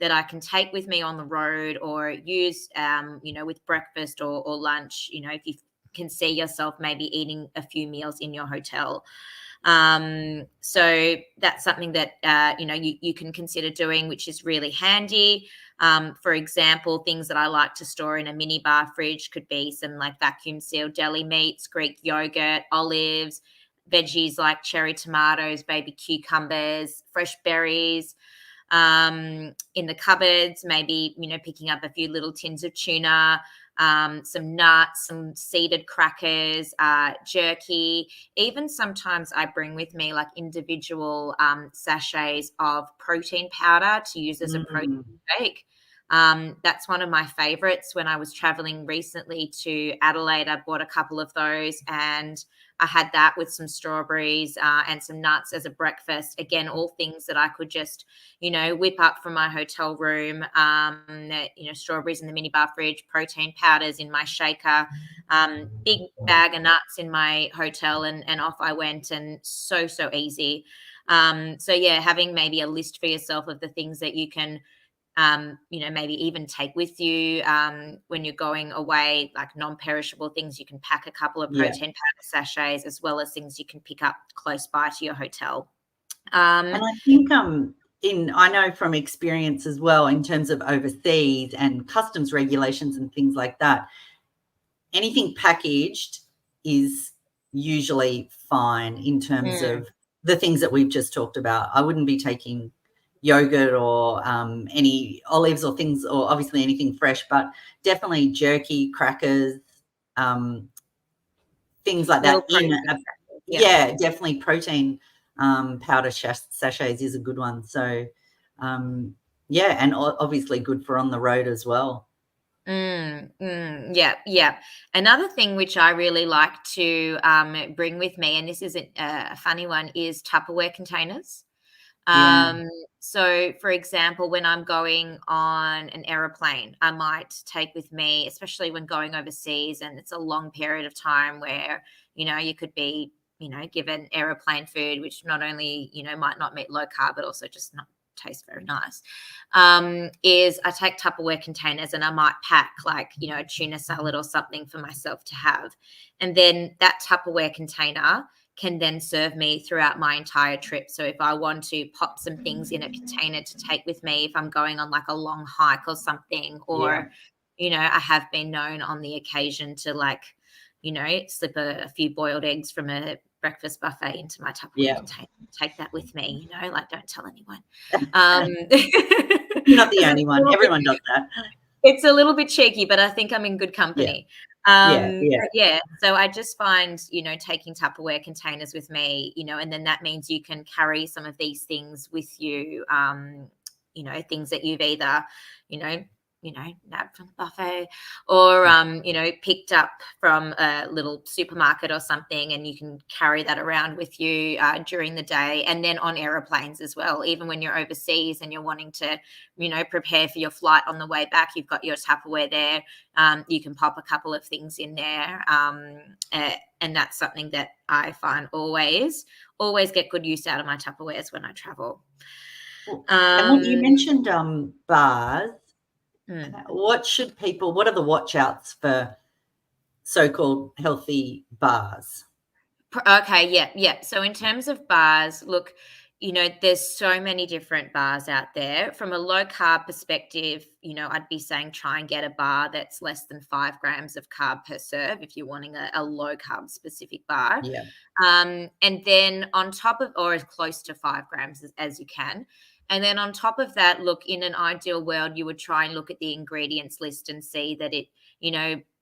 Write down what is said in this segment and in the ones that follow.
that I can take with me on the road or use, with breakfast or lunch, if you can see yourself maybe eating a few meals in your hotel. So that's something that, you can consider doing, which is really handy. For example, things that I like to store in a mini bar fridge could be some like vacuum sealed deli meats, Greek yogurt, olives, veggies like cherry tomatoes, baby cucumbers, fresh berries. In the cupboards, maybe, picking up a few little tins of tuna, some nuts, some seeded crackers, jerky. Even sometimes I bring with me like individual sachets of protein powder to use as a protein shake. That's one of my favorites. When I was traveling recently to Adelaide, I bought a couple of those and I had that with some strawberries and some nuts as a breakfast. Again, all things that I could just, whip up from my hotel room. Strawberries in the minibar fridge, protein powders in my shaker, big bag of nuts in my hotel, and off I went. And so easy. Having maybe a list for yourself of the things that you can maybe even take with you when you're going away, like non-perishable things. You can pack a couple of protein powder sachets, as well as things you can pick up close by to your hotel. And I think I know from experience as well, in terms of overseas and customs regulations and things like that, anything packaged is usually fine in terms of the things that we've just talked about. I wouldn't be taking yogurt or any olives or things, or obviously anything fresh, but definitely jerky, crackers, things like that. Definitely protein powder sachets is a good one. So and obviously good for on the road as well. Yeah. Another thing which I really like to bring with me, and this isn't a funny one, is Tupperware containers. So for example, when I'm going on an aeroplane, I might take with me, especially when going overseas and it's a long period of time where, you could be, given aeroplane food, which not only, might not meet low carb, but also just not taste very nice, is I take Tupperware containers and I might pack like, a tuna salad or something for myself to have. And then that Tupperware container can then serve me throughout my entire trip. So if I want to pop some things in a container to take with me, if I'm going on like a long hike or something, or, I have been known on the occasion to like, slip a few boiled eggs from a breakfast buffet into my Tupperware container, take that with me, like don't tell anyone. You're not the only one. Everyone does that. It's a little bit cheeky, but I think I'm in good company. So I just find, taking Tupperware containers with me, and then that means you can carry some of these things with you, things that you've either, nabbed from the buffet or, picked up from a little supermarket or something, and you can carry that around with you during the day, and then on aeroplanes as well. Even when you're overseas and you're wanting to, prepare for your flight on the way back, you've got your Tupperware there. You can pop a couple of things in there. And that's something that I find always get good use out of my Tupperwares when I travel. And when you mentioned bars, what are the watch outs for so-called healthy bars? Okay, yeah. So in terms of bars, look, there's so many different bars out there. From a low carb perspective, I'd be saying try and get a bar that's less than 5 grams of carb per serve if you're wanting a low carb specific bar. And then on top of, or as close to 5 grams as you can. And then on top of that, look, in an ideal world, you would try and look at the ingredients list and see that it,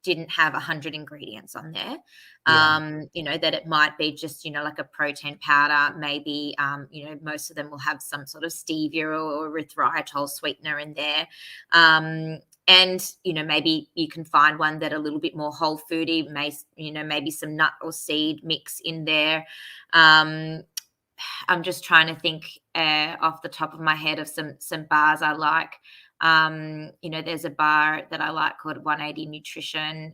didn't have 100 ingredients on there. That it might be just, like a protein powder, maybe, most of them will have some sort of stevia or erythritol sweetener in there. And, maybe you can find one that a little bit more whole foody, maybe some nut or seed mix in there. I'm just trying to think off the top of my head of some bars I like. There's a bar that I like called 180 Nutrition.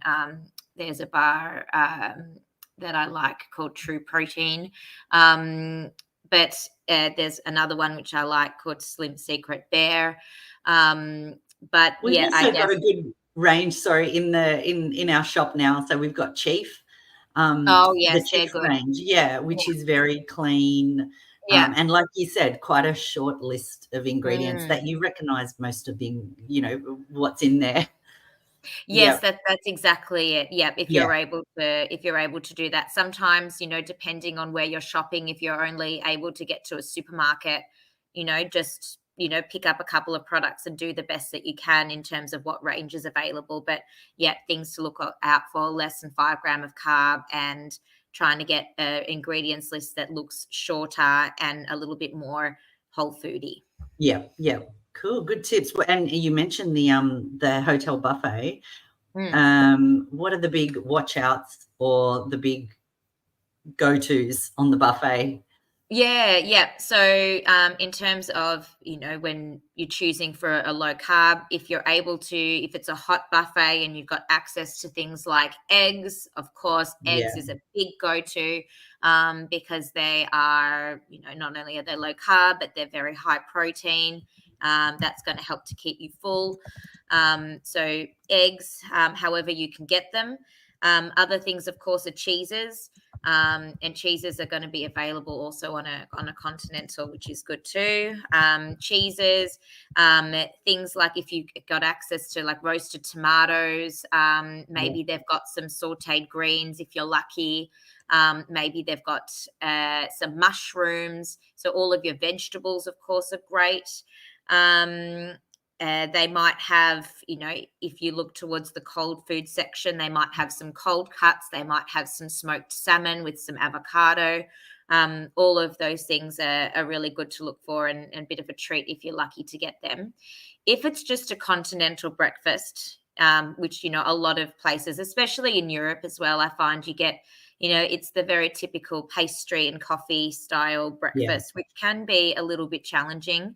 There's a bar that I like called True Protein. But there's another one which I like called Slim Secret Bear. But we've yeah, I also got guess. a good range, sorry, in our shop now. So we've got Chief, Oh the yes, they're Chief good. range, yeah, which is very clean. Yeah. And like you said, quite a short list of ingredients Mm. that you recognize most of the, what's in there. Yes, Yep. that's exactly it. Yep, Yeah. if you're able to do that. Sometimes, depending on where you're shopping, if you're only able to get to a supermarket, just, pick up a couple of products and do the best that you can in terms of what range is available. But yeah, things to look out for: less than 5 grams of carb, and trying to get an ingredients list that looks shorter and a little bit more whole foody. Yeah. Yeah. Cool. Good tips. And you mentioned the hotel buffet. Mm. What are the big watch outs or the big go-tos on the buffet? Yeah. So, in terms of, when you're choosing for a low carb, if you're able to, if it's a hot buffet and you've got access to things like eggs, of course, Yeah. eggs is a big go-to, because they are, not only are they low carb, but they're very high protein. That's going to help to keep you full. So eggs, however you can get them. Other things, of course, are cheeses. And cheeses are going to be available also on a continental, which is good too. Cheeses, things like if you got access to like roasted tomatoes, maybe they've got some sautéed greens if you're lucky. Maybe they've got some mushrooms. So all of your vegetables, of course, are great. They might have, if you look towards the cold food section, they might have some cold cuts. They might have some smoked salmon with some avocado. All of those things are really good to look for, and a bit of a treat if you're lucky to get them. If it's just a continental breakfast, which, a lot of places, especially in Europe as well, I find you get, it's the very typical pastry and coffee style Yeah. breakfast, which can be a little bit challenging.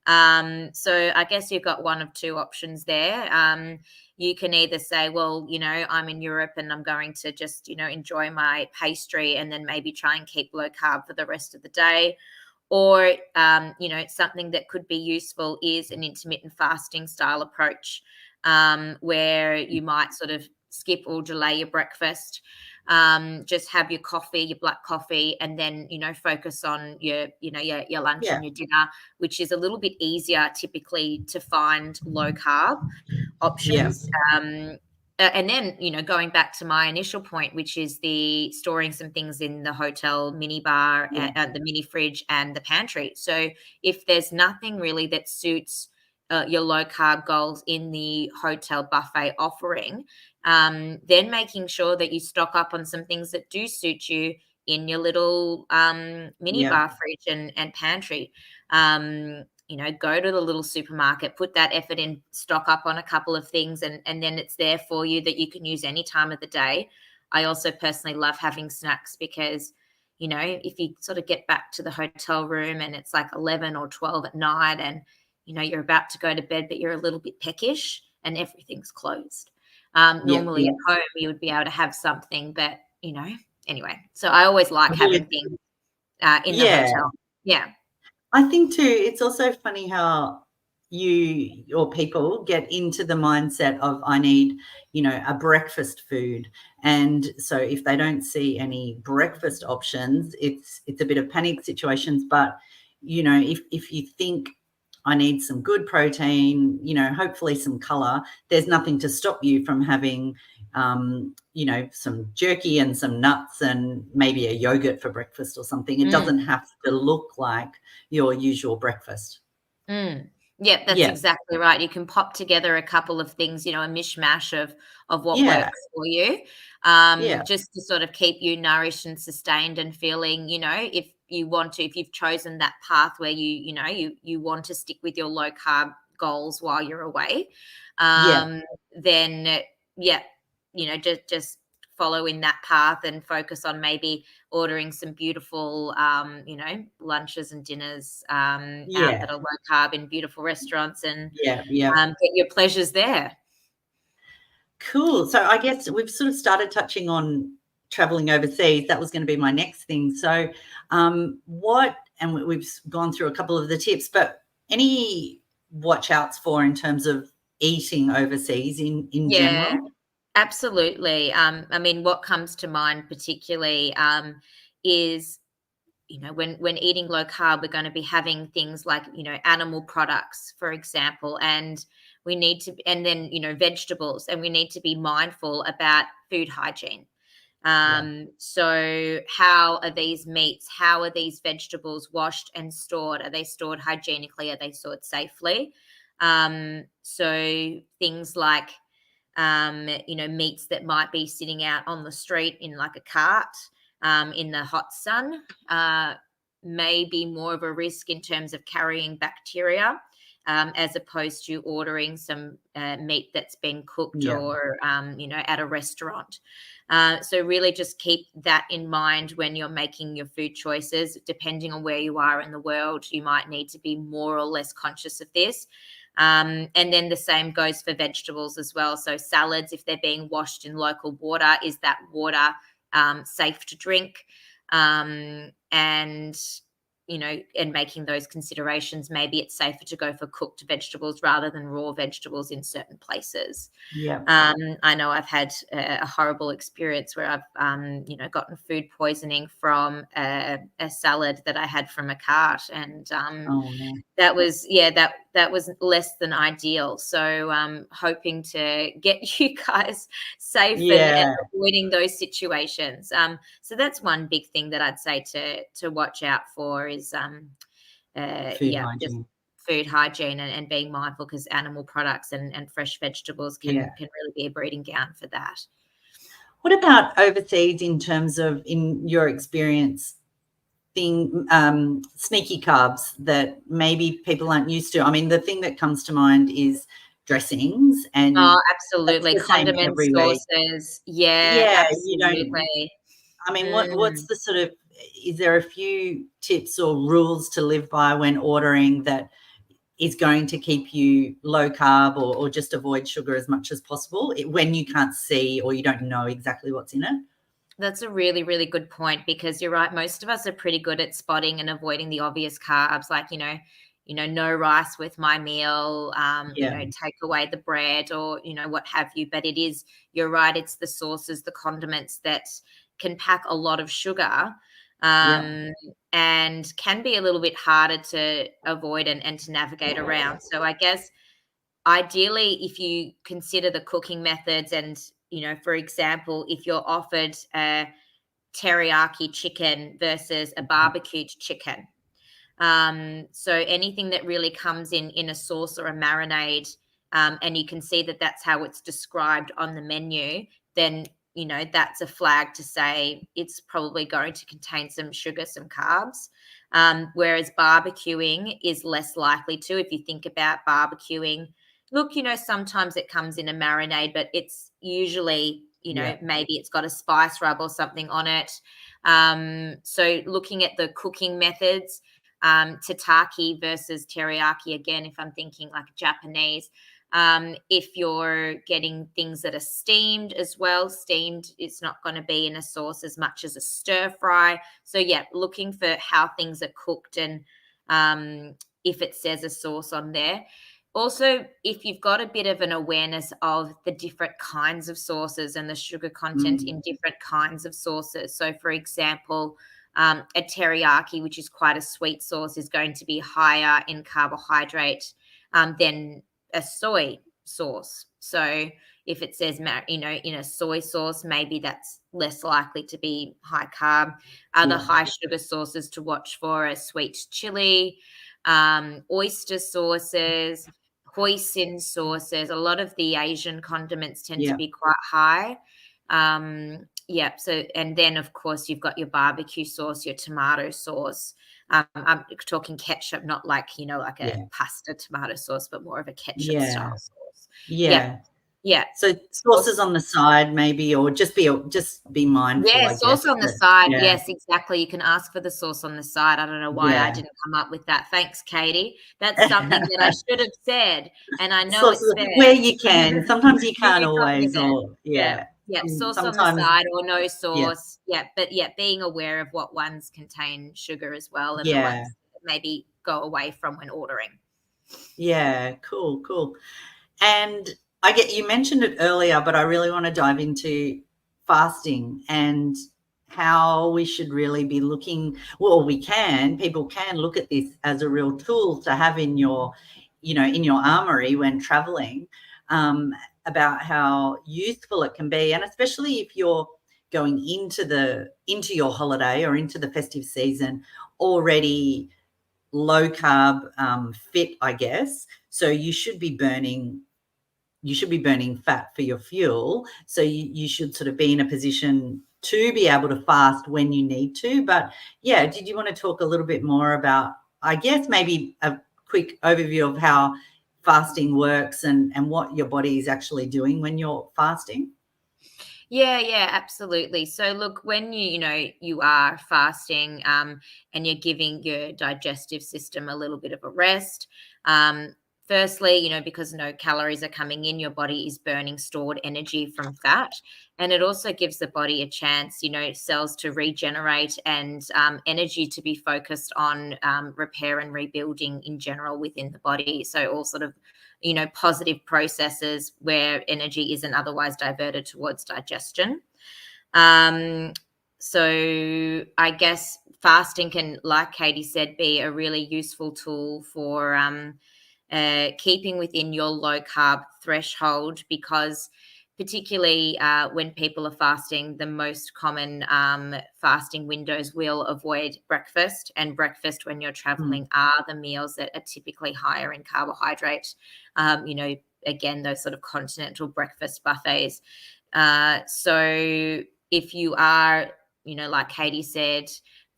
So I guess you've got one of two options there. You can either say, well, I'm in Europe and I'm going to just, enjoy my pastry and then maybe try and keep low carb for the rest of the day. Or, something that could be useful is an intermittent fasting style approach, where you might sort of skip or delay your breakfast, just have your coffee, your black coffee, and then, focus on your lunch Yeah. and your dinner, which is a little bit easier typically to find low carb Yeah. options. And then, going back to my initial point, which is the storing some things in the hotel mini bar, Yeah. the mini fridge and the pantry. So if there's nothing really that suits your low carb goals in the hotel buffet offering, then making sure that you stock up on some things that do suit you in your little mini Yeah. bar fridge and pantry. Go to the little supermarket, put that effort in, stock up on a couple of things, and then it's there for you that you can use any time of the day. I also personally love having snacks because, if you sort of get back to the hotel room and it's like 11 or 12 at night and, you're about to go to bed, but you're a little bit peckish and everything's closed. Yeah. Normally Yeah. at home, you would be able to have something, but, anyway. So I always like having things in the Yeah. hotel. Yeah. I think too, it's also funny how you or people get into the mindset of I need, a breakfast food. And so if they don't see any breakfast options, it's a bit of panic situations. But, if you think I need some good protein, hopefully some color, there's nothing to stop you from having some jerky and some nuts and maybe a yogurt for breakfast or something. It doesn't have to look like your usual breakfast. Yep, that's Yeah. exactly right. You can pop together a couple of things, a mishmash of what Yeah. works for you, Yeah. just to sort of keep you nourished and sustained and feeling, if you want to, if you've chosen that path where you want to stick with your low carb goals while you're away, Yeah. then yeah, just follow in that path and focus on maybe ordering some beautiful, lunches and dinners out Yeah. that are low carb in beautiful restaurants, and Yeah. Yeah. get your pleasures there. Cool. So I guess we've sort of started touching on traveling overseas. That was going to be my next thing. So what and we've gone through a couple of the tips, but any watch outs for in terms of eating overseas in general? Absolutely. I mean, what comes to mind particularly is, when eating low carb, we're going to be having things like, animal products, for example, and we need to, and then, vegetables, and we need to be mindful about food hygiene. So how are these meats, how are these vegetables washed and stored? Are they stored hygienically? Are they stored safely? So things like, meats that might be sitting out on the street in like a cart, in the hot sun, may be more of a risk in terms of carrying bacteria, as opposed to ordering some meat that's been cooked or, at a restaurant. So really just keep that in mind when you're making your food choices. Depending on where you are in the world, you might need to be more or less conscious of this. And then the same goes for vegetables as well. So salads, if they're being washed in local water, is that water safe to drink? And making those considerations, maybe it's safer to go for cooked vegetables rather than raw vegetables in certain places. I know I've had a horrible experience where I've, gotten food poisoning from a salad that I had from a cart, and that was that was less than ideal. So hoping to get you guys safe and avoiding those situations. So that's one big thing that I'd say to watch out for is food hygiene. Food hygiene and being mindful, because animal products and fresh vegetables can really be a breeding ground for that. What about overseas in terms of, in your experience, sneaky carbs that maybe people aren't used to? I mean, the thing that comes to mind is dressings, and absolutely, condiments, sauces. Absolutely. I mean, what's the sort of, is there a few tips or rules to live by when ordering that is going to keep you low carb, or just avoid sugar as much as possible when you can't see or you don't know exactly what's in it? That's a really, really good point, because you're right. Most of us are pretty good at spotting and avoiding the obvious carbs, like, no rice with my meal, take away the bread, or, what have you. But you're right. It's the sauces, the condiments that can pack a lot of sugar, and can be a little bit harder to avoid and to navigate around. So I guess ideally, if you consider the cooking methods and, for example, if you're offered a teriyaki chicken versus a barbecued chicken, so anything that really comes in a sauce or a marinade, and you can see that that's how it's described on the menu, then, that's a flag to say it's probably going to contain some sugar, some carbs. Whereas barbecuing is less likely to. If you think about barbecuing, look, sometimes it comes in a marinade, but it's usually, maybe it's got a spice rub or something on it. So looking at the cooking methods, tataki versus teriyaki, again, if I'm thinking like Japanese, if you're getting things that are steamed as well, it's not going to be in a sauce as much as a stir fry. So looking for how things are cooked, and if it says a sauce on there. Also, if you've got a bit of an awareness of the different kinds of sauces and the sugar content in different kinds of sauces. So, for example, a teriyaki, which is quite a sweet sauce, is going to be higher in carbohydrate than a soy sauce. So if it says, in a soy sauce, maybe that's less likely to be high carb. Other high sugar sauces to watch for are sweet chili, oyster sauces, hoisin sauces. A lot of the Asian condiments tend to be quite high. So, and then of course you've got your barbecue sauce, your tomato sauce. I'm talking ketchup, not like, like a pasta tomato sauce, but more of a ketchup style sauce. So sauces on the side maybe, or just be mindful. Yeah, sauce on the side. Yes, exactly. You can ask for the sauce on the side. I don't know why I didn't come up with that. Thanks, Katie. That's something that I should have said, and I know it's fair. Where you can. Sometimes you can't always. Yeah, sauce on the Sometimes, side or no yeah, sauce. Yeah, but yeah, being aware of what ones contain sugar as well and the yeah, ones that maybe go away from when ordering. yeah, cool, cool. And you mentioned it earlier, but I really want to dive into fasting and how we should really be looking. Well, people can look at this as a real tool to have in your, in your armory when traveling, um, about how useful it can be. And especially if you're going into your holiday or into the festive season already low carb, fit, I guess. So you should be burning fat for your fuel. So you should sort of be in a position to be able to fast when you need to. But yeah, did you want to talk a little bit more about, I guess, maybe a quick overview of how fasting works and what your body is actually doing when you're fasting? Yeah, absolutely. So look, when you are fasting, and you're giving your digestive system a little bit of a rest. Firstly, because no calories are coming in, your body is burning stored energy from fat, and it also gives the body a chance, cells to regenerate and energy to be focused on repair and rebuilding in general within the body. So all sort of positive processes where energy isn't otherwise diverted towards digestion. Um, so I guess fasting can, like Katie said, be a really useful tool for keeping within your low carb threshold, because particularly when people are fasting, the most common fasting windows will avoid breakfast, and breakfast when you're Mm, traveling are the meals that are typically higher in carbohydrate. Again, those sort of continental breakfast buffets. So if you are, like Katie said,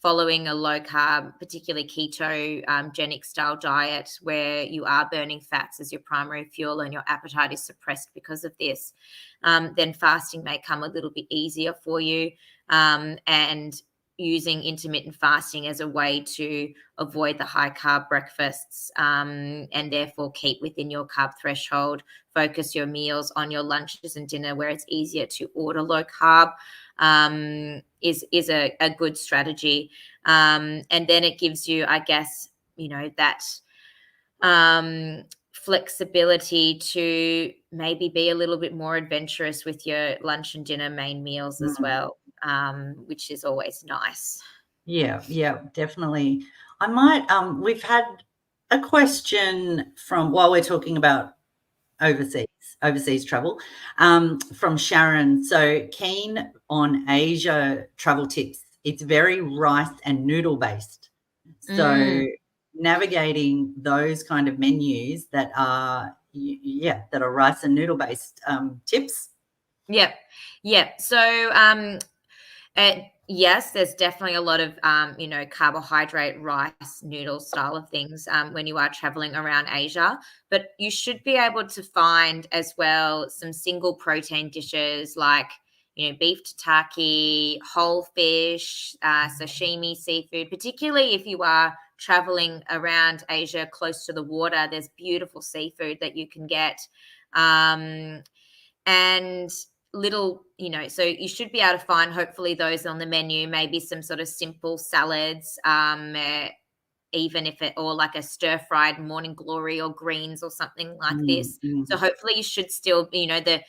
following a low carb, particularly keto genic style diet, where you are burning fats as your primary fuel and your appetite is suppressed because of this, then fasting may come a little bit easier for you. And using intermittent fasting as a way to avoid the high carb breakfasts, and therefore keep within your carb threshold, focus your meals on your lunches and dinner where it's easier to order low carb, is a good strategy. And then it gives you, I guess, that flexibility to maybe be a little bit more adventurous with your lunch and dinner main meals as mm. well, which is always nice. Yeah, yeah, definitely. I might, we've had a question from, while we're talking about overseas overseas travel, from Sharon. So keen on Asia travel tips. It's very rice and noodle based. Mm. So navigating those kind of menus that are, yeah, that are rice and noodle based, tips. Yep. Yep. So, yes, there's definitely a lot of, carbohydrate, rice, noodle style of things when you are traveling around Asia. But you should be able to find as well some single protein dishes like, beef tataki, whole fish, sashimi, seafood, particularly if you are traveling around Asia close to the water. There's beautiful seafood that you can get. And little, so you should be able to find hopefully those on the menu, maybe some sort of simple salads, even if it, or like a stir fried morning glory or greens or something like Mm, this. So mm, hopefully you should still, the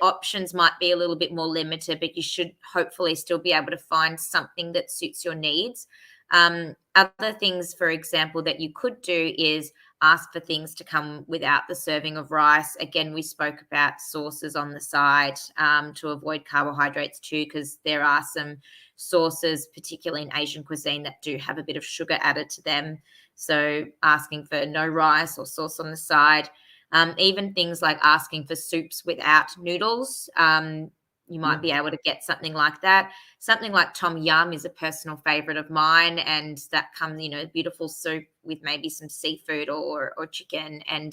options might be a little bit more limited, but you should hopefully still be able to find something that suits your needs. Other things, for example, that you could do is ask for things to come without the serving of rice. Again, we spoke about sauces on the side, to avoid carbohydrates too, because there are some sauces, particularly in Asian cuisine, that do have a bit of sugar added to them. So asking for no rice or sauce on the side. Even things like asking for soups without noodles. You might mm. be able to get something like that. Something like tom yum is a personal favorite of mine, and that comes, beautiful soup with maybe some seafood or chicken, and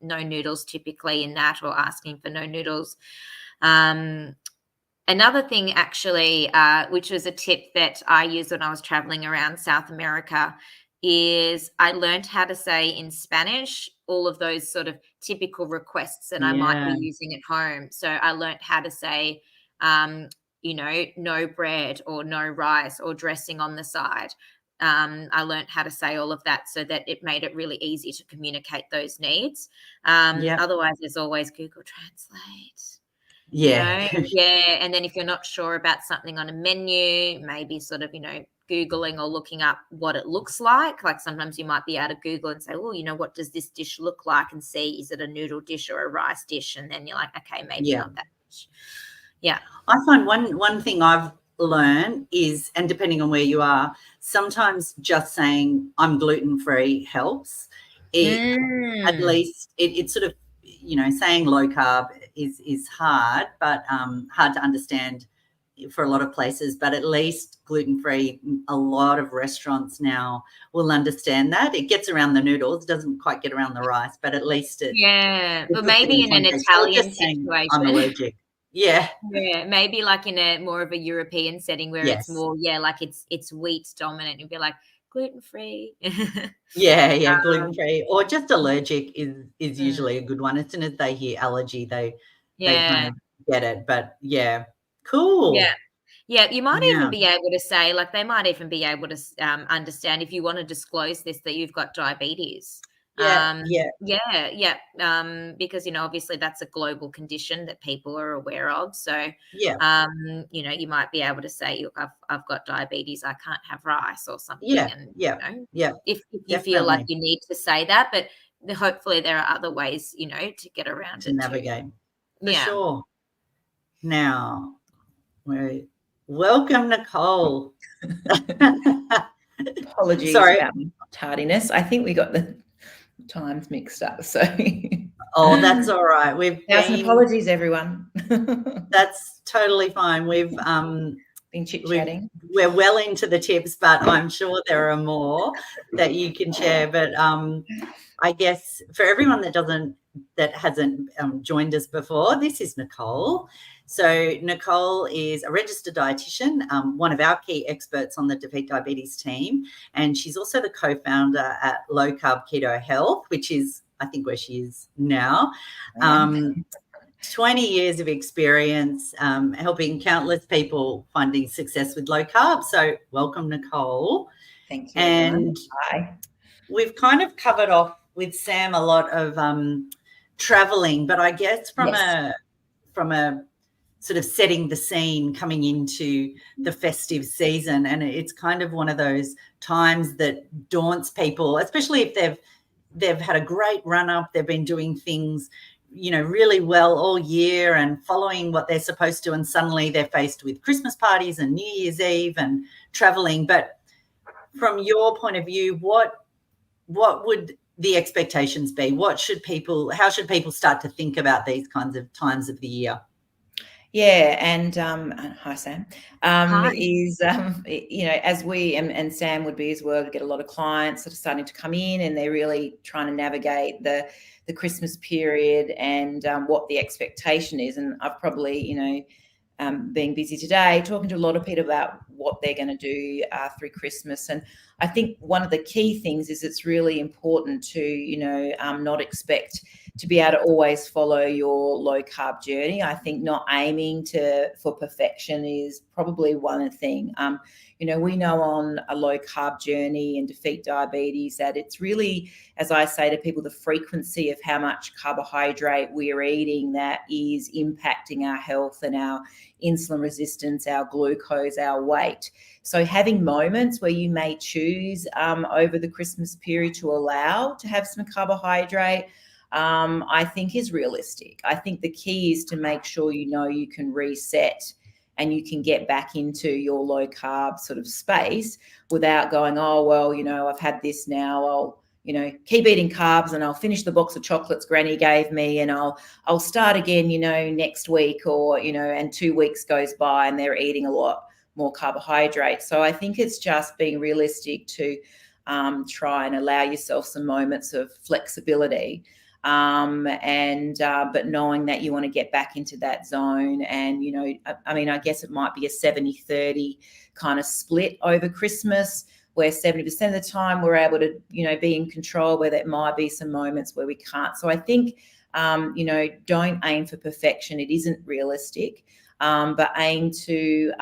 no noodles typically in that, or asking for no noodles. Another thing, actually, which was a tip that I used when I was traveling around South America, is I learned how to say in Spanish all of those sort of typical requests that I might be using at home. So I learned how to say, no bread or no rice or dressing on the side. I learned how to say all of that so that it made it really easy to communicate those needs. Otherwise, there's always Google Translate. Yeah. And then if you're not sure about something on a menu, maybe sort of, Googling or looking up what it looks like. Like sometimes you might be able to Google and say, well, what does this dish look like, and see, is it a noodle dish or a rice dish? And then you're like, okay, maybe not that dish. Yeah. I find one thing I've learned is, and depending on where you are, sometimes just saying I'm gluten-free helps. At least it sort of, saying low carb is hard, but hard to understand for a lot of places, but at least gluten-free, a lot of restaurants now will understand that. It gets around the noodles, doesn't quite get around the rice, but at least but maybe in an Italian situation. I'm allergic. Yeah, maybe like in a more of a European setting where it's more, like it's wheat dominant, and be like gluten-free. Gluten-free or just allergic is usually a good one. As soon as they hear allergy, they kind of get it. But cool. You might even be able to say, like, they might even be able to understand if you want to disclose this, that you've got diabetes. Because obviously that's a global condition that people are aware of. So you might be able to say, look, I've got diabetes, I can't have rice or something. If you feel like you need to say that, but hopefully there are other ways, to get around to navigate for sure. Now, welcome, Nicole. Apologies about my tardiness. I think we got the times mixed up. So that's all right. Apologies, everyone. That's totally fine. We've been chit-chatting. We're well into the tips, but I'm sure there are more that you can share. But I guess for everyone that hasn't joined us before, this is Nicole. So Nicole is a registered dietitian, one of our key experts on the Defeat Diabetes team, and she's also the co-founder at Low Carb Keto Health, which is, I think, where she is now. 20 years of experience helping countless people finding success with low carb. So welcome, Nicole. Thank you. And Hi. We've kind of covered off with Sam a lot of traveling, but I guess from a sort of setting the scene coming into the festive season, and it's kind of one of those times that daunts people, especially if they've had a great run up, they've been doing things really well all year and following what they're supposed to, and suddenly they're faced with Christmas parties and New Year's Eve and traveling. But from your point of view, what would the expectations be? How should people start to think about these kinds of times of the year? Yeah, and hi Sam. As we and Sam would be as well, to get a lot of clients that are starting to come in, and they're really trying to navigate the Christmas period and what the expectation is. And I've probably, being busy today, talking to a lot of people about what they're going to do through Christmas. And I think one of the key things is it's really important to, not expect to be able to always follow your low carb journey. I think not aiming for perfection is probably one thing. We know on a low carb journey and Defeat Diabetes that it's really, as I say to people, the frequency of how much carbohydrate we're eating that is impacting our health and our insulin resistance, our glucose, our weight. So having moments where you may choose over the Christmas period to allow to have some carbohydrate, I think is realistic. I think the key is to make sure you can reset and you can get back into your low carb sort of space without going, oh, well, I've had this now, I'll, keep eating carbs and I'll finish the box of chocolates Granny gave me and I'll start again, next week, or, and 2 weeks goes by and they're eating a lot more carbohydrate. So I think it's just being realistic to try and allow yourself some moments of flexibility. But knowing that you want to get back into that zone. And, I guess it might be a 70-30 kind of split over Christmas, where 70% of the time we're able to, be in control, where there might be some moments where we can't. So I think, don't aim for perfection. It isn't realistic. But aim to,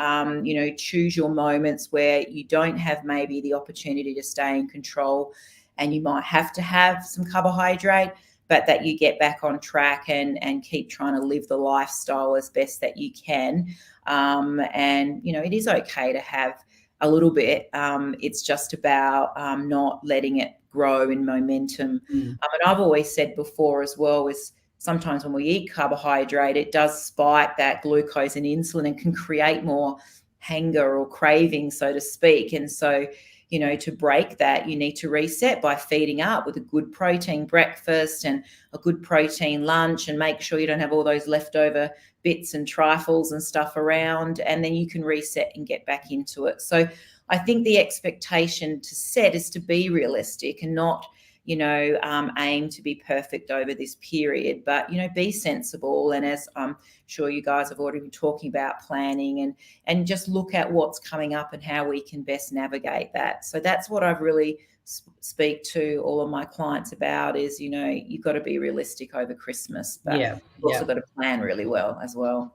choose your moments where you don't have maybe the opportunity to stay in control, and you might have to have some carbohydrate, but that you get back on track and keep trying to live the lifestyle as best that you can. And, it is okay to have a little bit. It's just about not letting it grow in momentum. And I've always said before as well, is sometimes when we eat carbohydrate, it does spike that glucose and insulin and can create more hunger or craving, so to speak. And so, to break that, you need to reset by feeding up with a good protein breakfast and a good protein lunch, and make sure you don't have all those leftover bits and trifles and stuff around, and then you can reset and get back into it. So I think the expectation to set is to be realistic and not, aim to be perfect over this period, but, be sensible. And as I'm sure you guys have already been talking about, planning and just look at what's coming up and how we can best navigate that. So that's what I've really speak to all of my clients about is, you've got to be realistic over Christmas, but you've also got to plan really well as well.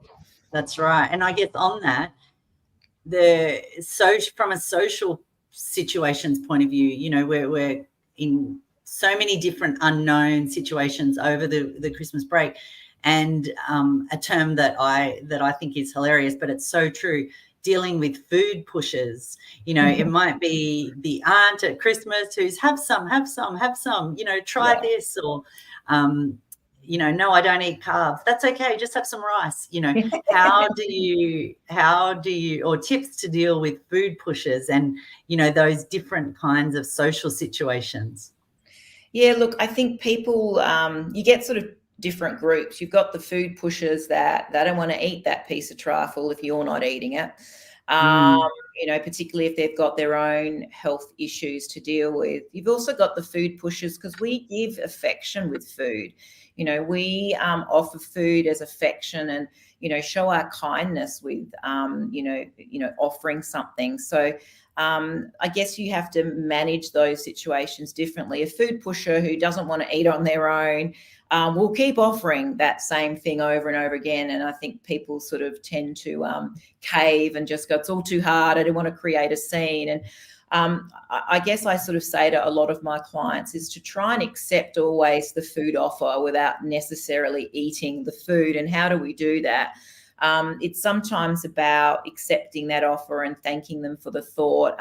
That's right. And I guess on that, from a social situations point of view, we're in so many different unknown situations over the Christmas break, and a term that I think is hilarious, but it's so true, dealing with food pushers. It might be the aunt at Christmas who's have some, try this, or no, I don't eat carbs. That's okay, just have some rice. How do you, or tips to deal with food pushers and those different kinds of social situations? Yeah, look, I think people, you get sort of different groups. You've got the food pushers that they don't want to eat that piece of trifle if you're not eating it, particularly if they've got their own health issues to deal with. You've also got the food pushers because we give affection with food. We offer food as affection and, show our kindness with, offering something. So I guess you have to manage those situations differently. A food pusher who doesn't want to eat on their own will keep offering that same thing over and over again. And I think people sort of tend to cave and just go, it's all too hard. I don't want to create a scene. And I guess I sort of say to a lot of my clients is to try and accept always the food offer without necessarily eating the food. And how do we do that? It's sometimes about accepting that offer and thanking them for the thought,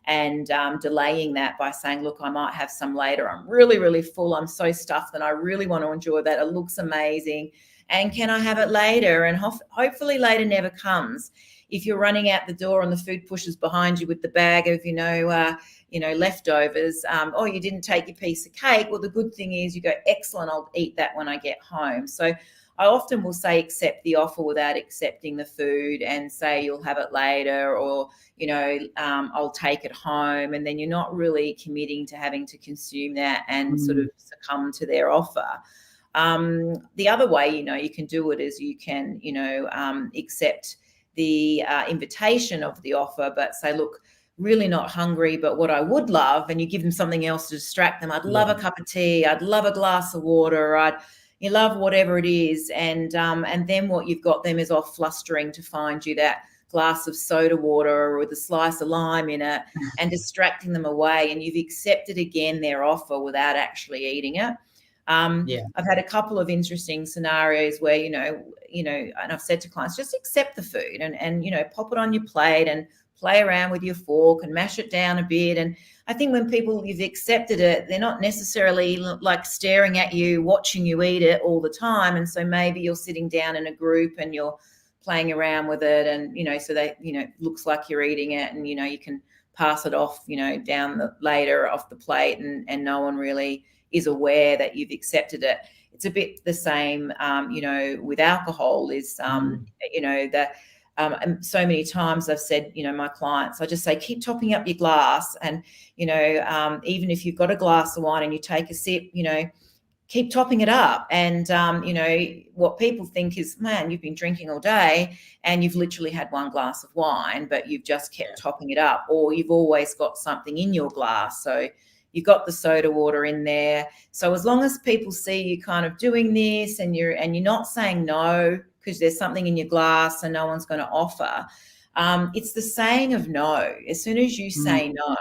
and delaying that by saying, look, I might have some later. I'm really, really full. I'm so stuffed and I really want to enjoy that. It looks amazing. And can I have it later? And hopefully later never comes. If you're running out the door and the food pusher's behind you with the bag of, leftovers, or you didn't take your piece of cake, well, the good thing is you go, excellent, I'll eat that when I get home. So I often will say accept the offer without accepting the food and say you'll have it later, or, I'll take it home. And then you're not really committing to having to consume that and sort of succumb to their offer. The other way, you can do it is you can, accept the invitation of the offer, but say, look, really not hungry, but what I would love, and you give them something else to distract them. I'd love a cup of tea. I'd love a glass of water. You love whatever it is. And then what you've got them is off flustering to find you that glass of soda water with a slice of lime in it and distracting them away. And you've accepted again their offer without actually eating it. I've had a couple of interesting scenarios where, and I've said to clients, just accept the food and pop it on your plate and play around with your fork and mash it down a bit. And I think when you've accepted it, they're not necessarily like staring at you, watching you eat it all the time. And so maybe you're sitting down in a group and you're playing around with it and, so they, looks like you're eating it and, you can pass it off, down later off the plate and no one really is aware that you've accepted it. It's a bit the same, with alcohol is, and so many times I've said, my clients, I just say, keep topping up your glass. And, even if you've got a glass of wine and you take a sip, keep topping it up. And, you know, what people think is, man, you've been drinking all day and you've literally had one glass of wine, but you've just kept topping it up, or you've always got something in your glass. So you've got the soda water in there. So as long as people see you kind of doing this and you're not saying no because there's something in your glass and no one's going to offer, it's the saying of no. As soon as you say no,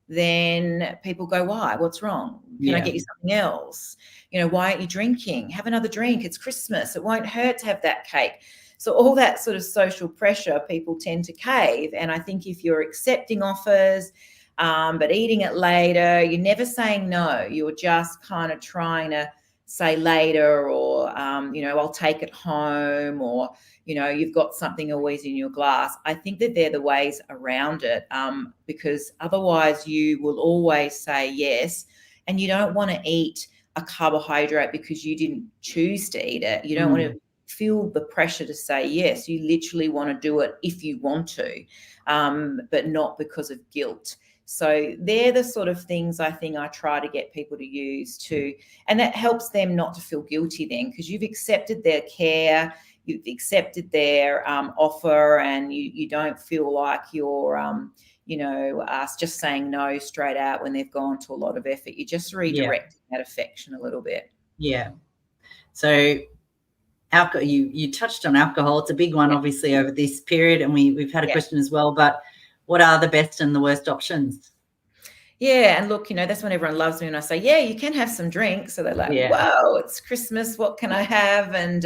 then people go, why? What's wrong? Can I get you something else? You know, why aren't you drinking? Have another drink. It's Christmas. It won't hurt to have that cake. So all that sort of social pressure, people tend to cave. And I think if you're accepting offers, but eating it later, you're never saying no. You're just kind of trying to say later, or, you know, I'll take it home, or, you know, you've got something always in your glass. I think that they're the ways around it, because otherwise you will always say yes, and you don't want to eat a carbohydrate because you didn't choose to eat it. You don't want to feel the pressure to say yes. You literally want to do it if you want to, but not because of guilt. So they're the sort of things I think I try to get people to use too. And that helps them not to feel guilty then, because you've accepted their care, you've accepted their offer, and you don't feel like you're, you know, just saying no straight out when they've gone to a lot of effort. You just redirect that affection a little bit. Yeah. So alcohol, you touched on alcohol. It's a big one, obviously, over this period. And we've had a question as well, but what are the best and the worst options? Yeah. And look, you know, that's when everyone loves me when I say, yeah, you can have some drinks. So they're like, whoa, it's Christmas. What can I have? And,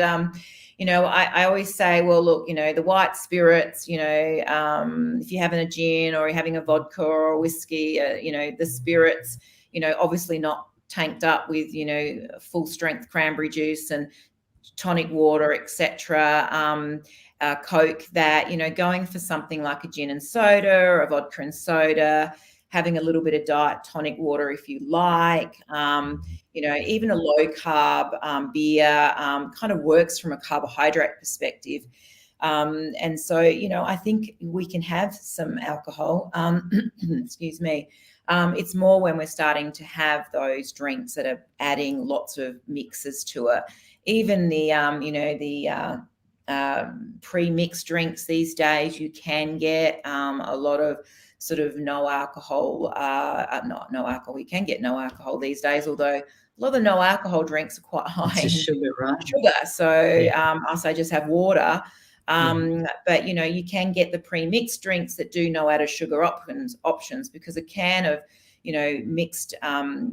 you know, I always say, well, look, you know, the white spirits, you know, if you're having a gin or you're having a vodka or a whiskey, you know, the spirits, you know, obviously not tanked up with, you know, full strength cranberry juice and tonic water, etc. Coke, that, you know, going for something like a gin and soda or a vodka and soda, having a little bit of diet tonic water if you like, you know, even a low carb beer kind of works from a carbohydrate perspective. And so, you know, I think we can have some alcohol, excuse me. It's more when we're starting to have those drinks that are adding lots of mixes to it. Even the, you know, the pre-mixed drinks these days, you can get a lot of sort of no alcohol, not no alcohol. You can get no alcohol these days, although a lot of the no alcohol drinks are quite high in sugar, right? Sugar. So I say just have water. But, you know, you can get the pre-mixed drinks that do no added sugar options, because a can of, you know, mixed,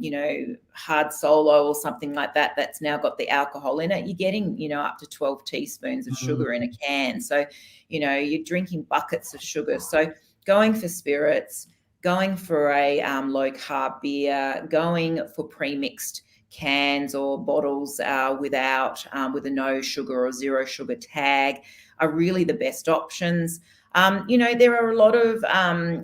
you know, hard solo or something like that, that's now got the alcohol in it. You're getting, you know, up to 12 teaspoons of sugar in a can. So, you know, you're drinking buckets of sugar. So going for spirits, going for a low carb beer, going for pre-mixed cans or bottles without, with a no sugar or zero sugar tag are really the best options. You know, there are a lot of,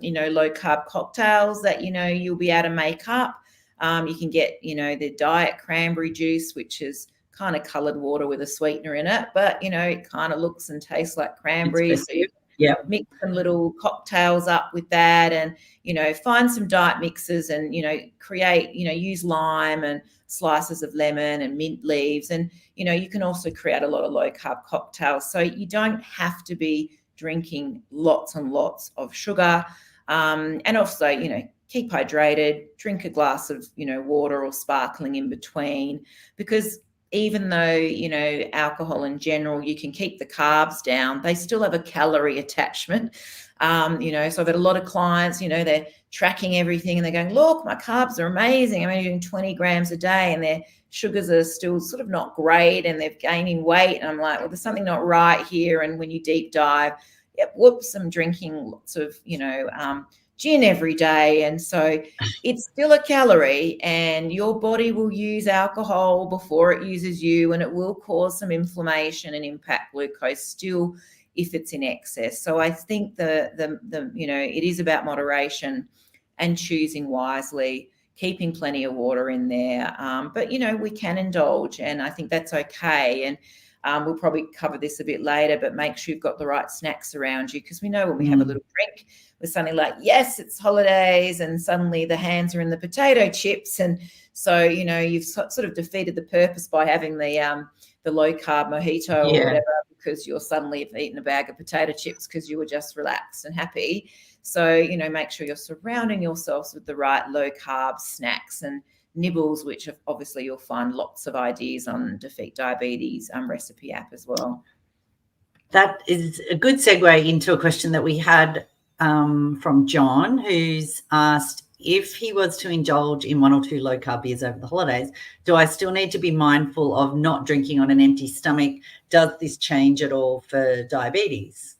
you know, low carb cocktails that, you know, you'll be able to make up. You can get, you know, the diet cranberry juice, which is kind of coloured water with a sweetener in it, but, you know, it kind of looks and tastes like cranberries. So you mix some little cocktails up with that, and, you know, find some diet mixes and, you know, create, you know, use lime and slices of lemon and mint leaves. And, you know, you can also create a lot of low carb cocktails. So you don't have to be drinking lots and lots of sugar. And also, you know, keep hydrated, drink a glass of, you know, water or sparkling in between, because even though, you know, alcohol in general, you can keep the carbs down, they still have a calorie attachment. You know, so I've had a lot of clients, you know, they're tracking everything and they're going, look, my carbs are amazing. I'm only doing 20 grams a day and their sugars are still sort of not great and they're gaining weight. And I'm like, well, there's something not right here. And when you deep dive, whoops, I'm drinking lots of, you know, gin every day. And so it's still a calorie, and your body will use alcohol before it uses you, and it will cause some inflammation and impact glucose still if it's in excess. So I think the you know, it is about moderation and choosing wisely, keeping plenty of water in there. But, you know, we can indulge, and I think that's okay. And we'll probably cover this a bit later, but make sure you've got the right snacks around you, because we know when we have a little drink, we're suddenly like, yes, it's holidays, and suddenly the hands are in the potato chips and So, you've sort of defeated the purpose by having the low carb mojito or whatever, because you're suddenly eating a bag of potato chips because you were just relaxed and happy. So, make sure you're surrounding yourselves with the right low carb snacks and nibbles, which obviously you'll find lots of ideas on Defeat Diabetes recipe app as well. That is a good segue into a question that we had from John, who's asked, if he was to indulge in 1 or 2 low carb beers over the holidays, do I still need to be mindful of not drinking on an empty stomach? Does this change at all for diabetes?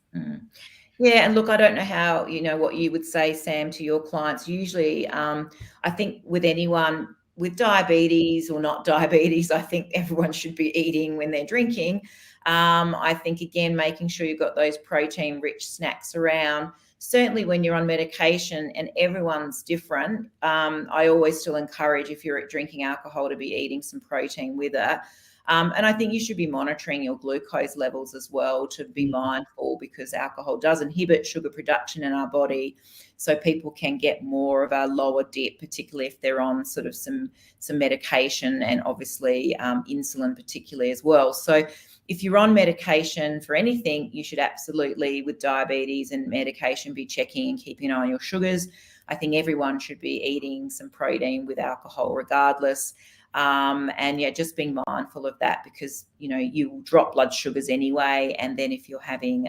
Yeah, and look, I don't know how, what you would say, Sam, to your clients. Usually, I think with anyone with diabetes or not diabetes, I think everyone should be eating when they're drinking. I think, again, making sure you've got those protein-rich snacks around. Certainly when you're on medication, and everyone's different, I always still encourage, if you're drinking alcohol, to be eating some protein with it. And I think you should be monitoring your glucose levels as well, to be mindful, because alcohol does inhibit sugar production in our body. So people can get more of a lower dip, particularly if they're on sort of some medication, and obviously insulin particularly as well. So if you're on medication for anything, you should absolutely, with diabetes and medication, be checking and keeping an eye on your sugars. I think everyone should be eating some protein with alcohol regardless. And yeah, just being mindful of that, because, you will drop blood sugars anyway. And then if you're having,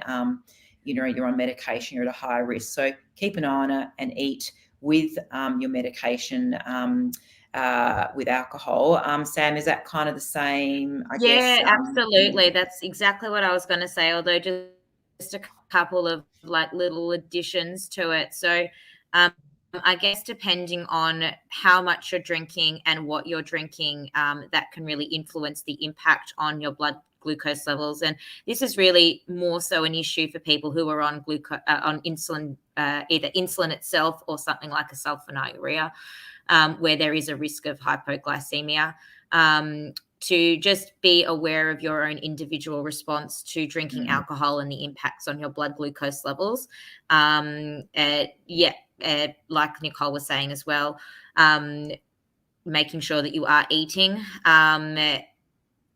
you're on medication, you're at a higher risk. So keep an eye on it and eat with your medication with alcohol. Sam, is that kind of the same? I guess, absolutely. That's exactly what I was going to say, although just a couple of little additions to it. So I guess depending on how much you're drinking and what you're drinking, that can really influence the impact on your blood glucose levels. And this is really more so an issue for people who are on on insulin, either insulin itself or something like a sulfonylurea, where there is a risk of hypoglycemia. To just be aware of your own individual response to drinking alcohol and the impacts on your blood glucose levels. Like Nicole was saying as well, making sure that you are eating.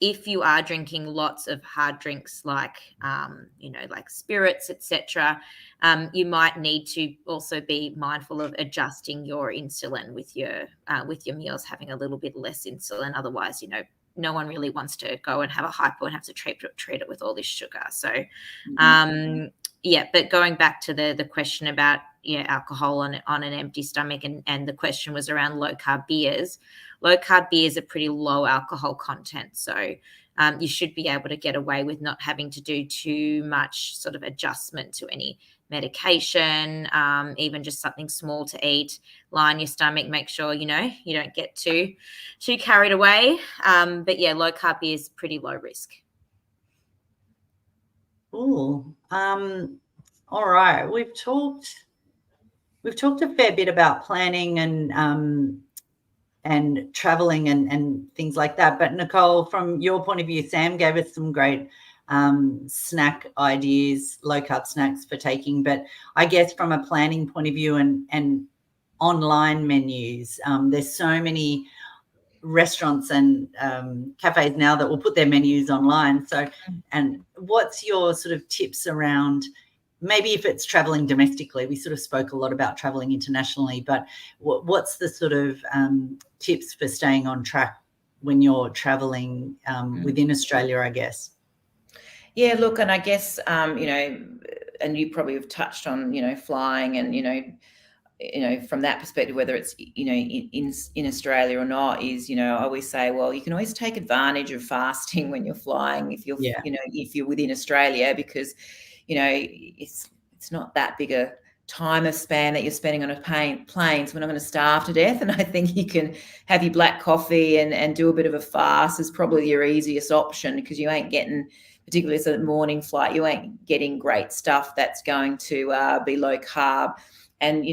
If you are drinking lots of hard drinks like spirits, etc., you might need to also be mindful of adjusting your insulin with your meals, having a little bit less insulin. Otherwise, no one really wants to go and have a hypo and have to treat it with all this sugar. So, but going back to the question about alcohol on an empty stomach, and the question was around low carb beers. Low carb beers are pretty low alcohol content, so you should be able to get away with not having to do too much sort of adjustment to any medication, even just something small to eat. Line your stomach, make sure you don't get too carried away. But yeah, low carb beer is pretty low risk. Cool. All right, we've talked a fair bit about planning and traveling and things like that. But Nicole, from your point of view, Sam gave us some great snack ideas, low carb snacks for taking. But I guess from a planning point of view and online menus, there's so many restaurants and cafes now that will put their menus online. So, and what's your sort of tips around, maybe if it's traveling domestically? We sort of spoke a lot about traveling internationally, but what's the sort of tips for staying on track when you're traveling within Australia, I guess? Yeah, look, and I guess, and you probably have touched on, flying and, from that perspective, whether it's, in Australia or not, is, I always say, well, you can always take advantage of fasting when you're flying, if you're, if you're within Australia, because, it's not that big a time span that you're spending on a plane, so we're not going to starve to death. And I think you can have your black coffee and do a bit of a fast is probably your easiest option, because you ain't getting, particularly as a morning flight, you ain't getting great stuff that's going to be low carb. And,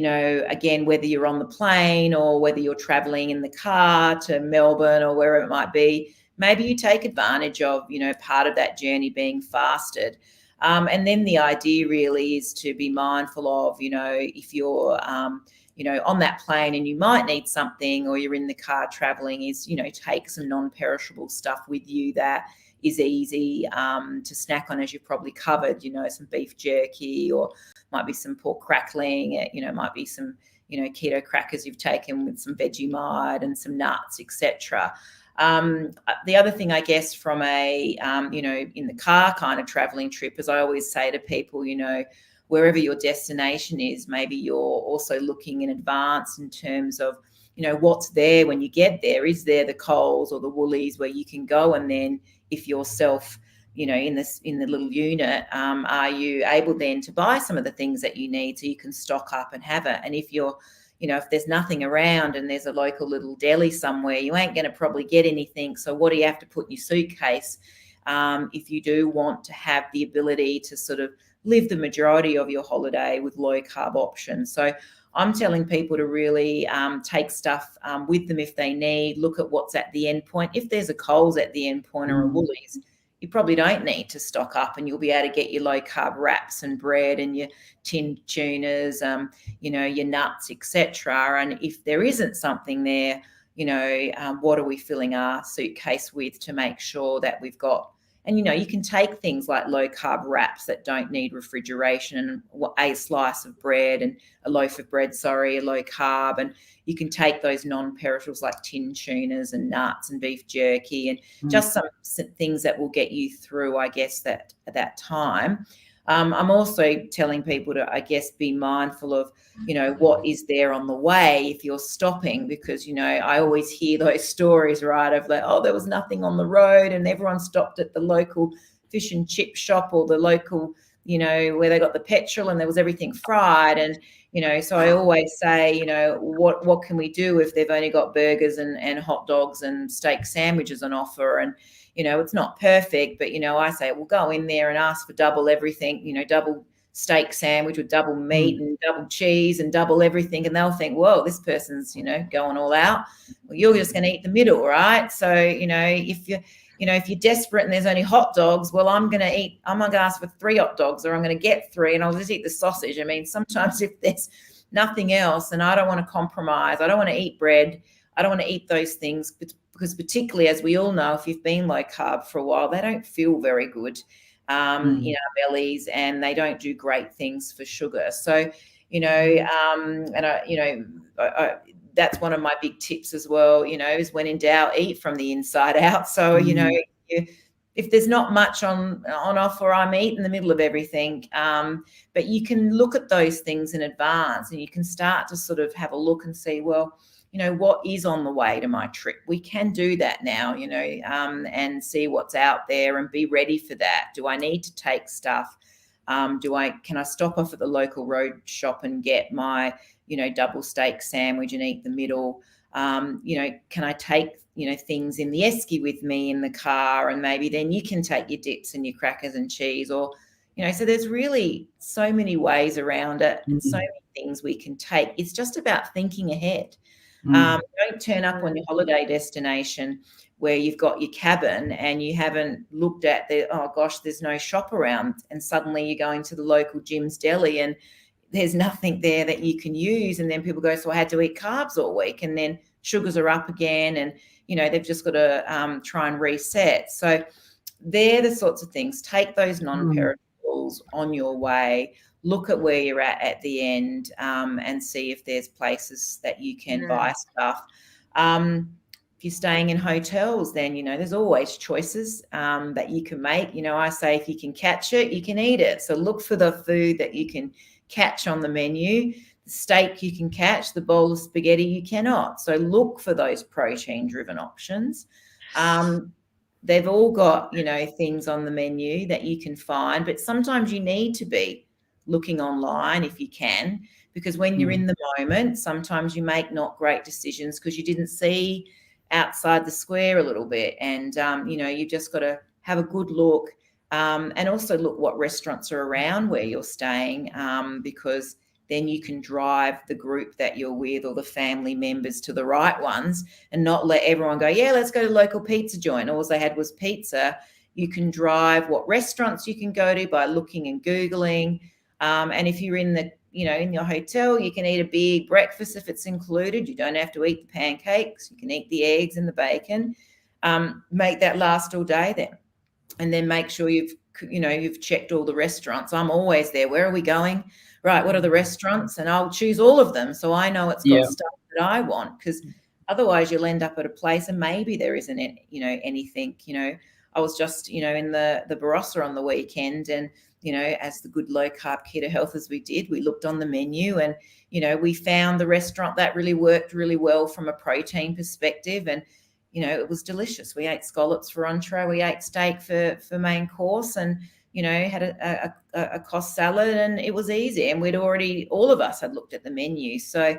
again, whether you're on the plane or whether you're traveling in the car to Melbourne or wherever it might be, maybe you take advantage of, part of that journey being fasted. And then the idea really is to be mindful of, if you're on that plane and you might need something, or you're in the car traveling, is, take some non-perishable stuff with you that is easy to snack on, as you've probably covered, some beef jerky, or might be some pork crackling, might be some, keto crackers you've taken with some Vegemite and some nuts, etc. The other thing, I guess, from a, in the car kind of traveling trip, as I always say to people, wherever your destination is, maybe you're also looking in advance in terms of, what's there when you get there. Is there the Coles or the Woolies where you can go, and then if yourself, in the little unit, are you able then to buy some of the things that you need so you can stock up and have it? And if you're, if there's nothing around and there's a local little deli somewhere, you ain't going to probably get anything. So what do you have to put in your suitcase if you do want to have the ability to sort of live the majority of your holiday with low carb options? So I'm telling people to really take stuff with them if they need. Look at what's at the end point. If there's a Coles at the end point or a Woolies, you probably don't need to stock up, and you'll be able to get your low carb wraps and bread and your tinned tunas, your nuts, etc. And if there isn't something there, what are we filling our suitcase with to make sure that we've got? And, you can take things like low carb wraps that don't need refrigeration, and a slice of bread and a loaf of bread, a low carb. And you can take those non-perishables like tinned tunas and nuts and beef jerky, and just some things that will get you through, I guess, that at that time. I'm also telling people to, I guess, be mindful of, what is there on the way if you're stopping, because, I always hear those stories, right, of like, oh, there was nothing on the road and everyone stopped at the local fish and chip shop or the local, where they got the petrol and there was everything fried. And, so I always say, what can we do if they've only got burgers and hot dogs and steak sandwiches on offer? And, it's not perfect, but, I say, well, go in there and ask for double everything, double steak sandwich with double meat and double cheese and double everything. And they'll think, whoa, this person's, going all out. Well, you're just going to eat the middle, right? So, if you're desperate and there's only hot dogs, well, I'm going to ask for 3 hot dogs, or I'm going to get 3 and I'll just eat the sausage. I mean, sometimes if there's nothing else and I don't want to compromise, I don't want to eat bread, I don't want to eat those things, because particularly, as we all know, if you've been low carb for a while, they don't feel very good in our bellies, and they don't do great things for sugar. So, that's one of my big tips as well, is when in doubt, eat from the inside out. So, if there's not much on offer, I'm eating the middle of everything. But you can look at those things in advance, and you can start to sort of have a look and see, well, what is on the way to my trip? We can do that now, and see what's out there and be ready for that. Do I need to take stuff? Can I stop off at the local road shop and get my, double steak sandwich and eat the middle? Can I take, things in the esky with me in the car, and maybe then you can take your dips and your crackers and cheese, or, so there's really so many ways around it and so many things we can take. It's just about thinking ahead. Don't turn up on your holiday destination where you've got your cabin and you haven't looked at there's no shop around, and suddenly you're going to the local Jim's Deli and there's nothing there that you can use. And then people go, so I had to eat carbs all week, and then sugars are up again, and, they've just got to try and reset. So they're the sorts of things. Take those non-perishables on your way. Look at where you're at the end, and see if there's places that you can buy stuff. If you're staying in hotels, then, there's always choices that you can make. I say if you can catch it, you can eat it. So look for the food that you can catch on the menu. The steak you can catch, the bowl of spaghetti you cannot. So look for those protein-driven options. They've all got, things on the menu that you can find, but sometimes you need to be looking online if you can, because when you're in the moment, sometimes you make not great decisions because you didn't see outside the square a little bit. And, you've just got to have a good look, and also look what restaurants are around where you're staying, because then you can drive the group that you're with or the family members to the right ones, and not let everyone go, yeah, let's go to the local pizza joint. All they had was pizza. You can drive what restaurants you can go to by looking and Googling. And if you're in the, in your hotel, you can eat a big breakfast if it's included. You don't have to eat the pancakes. You can eat the eggs and the bacon. Make that last all day then. And then make sure you've checked all the restaurants. I'm always there. Where are we going? Right, what are the restaurants? And I'll choose all of them so I know it's got stuff that I want, because otherwise you'll end up at a place and maybe there isn't anything. I was just in the Barossa on the weekend, and as the good low carb keto health as we did, we looked on the menu and we found the restaurant that really worked really well from a protein perspective, and it was delicious. We ate scallops for entree, we ate steak for main course, and had a cost salad, and it was easy. And all of us had looked at the menu. So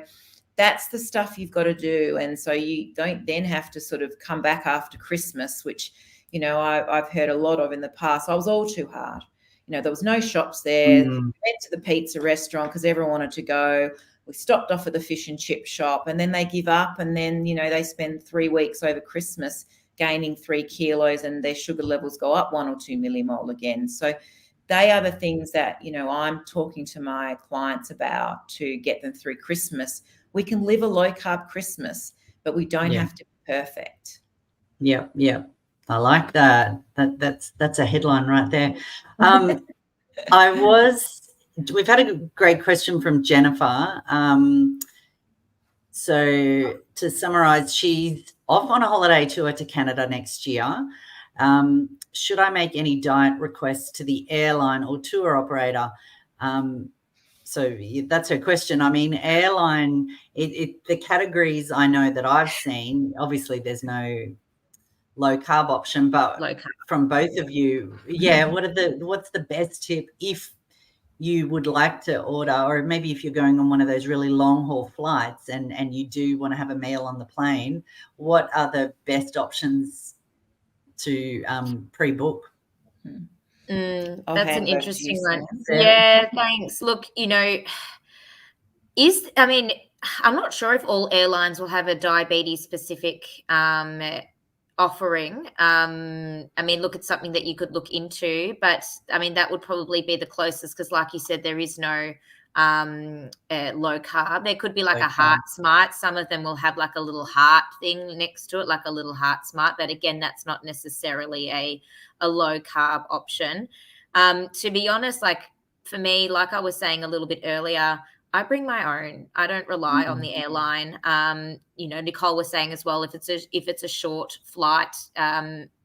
that's the stuff you've got to do. And so you don't then have to sort of come back after Christmas, which, I've heard a lot of in the past. I was all too hard. There was no shops there. We went to the pizza restaurant because everyone wanted to go. We stopped off at the fish and chip shop, and then they give up, and then, they spend 3 weeks over Christmas gaining 3 kilos, and their sugar levels go up 1 or 2 millimole again. So they are the things that, I'm talking to my clients about to get them through Christmas. We can live a low carb Christmas, but we don't have to be perfect. Yeah. I like that. That's a headline right there. We've had a great question from Jennifer. So to summarize, she's off on a holiday tour to Canada next year. Should I make any diet requests to the airline or tour operator? So that's her question. I mean, airline, the categories I know that I've seen, obviously there's no low carb option, but from both of you, what's the best tip if you would like to order, or maybe if you're going on one of those really long haul flights and you do want to have a meal on the plane, what are the best options to pre-book? That's an interesting one. Yeah, thanks. Look, I'm not sure if all airlines will have a diabetes specific offering. Look, it's something that you could look into, but that would probably be the closest, because like you said, there is no low carb. There could be like a heart smart. Some of them will have like a little heart thing next to it, like a little heart smart, but again, that's not necessarily a low carb option. To be honest, like for me, like I was saying a little bit earlier, I bring my own. I don't rely on the airline. Nicole was saying as well, if it's a short flight,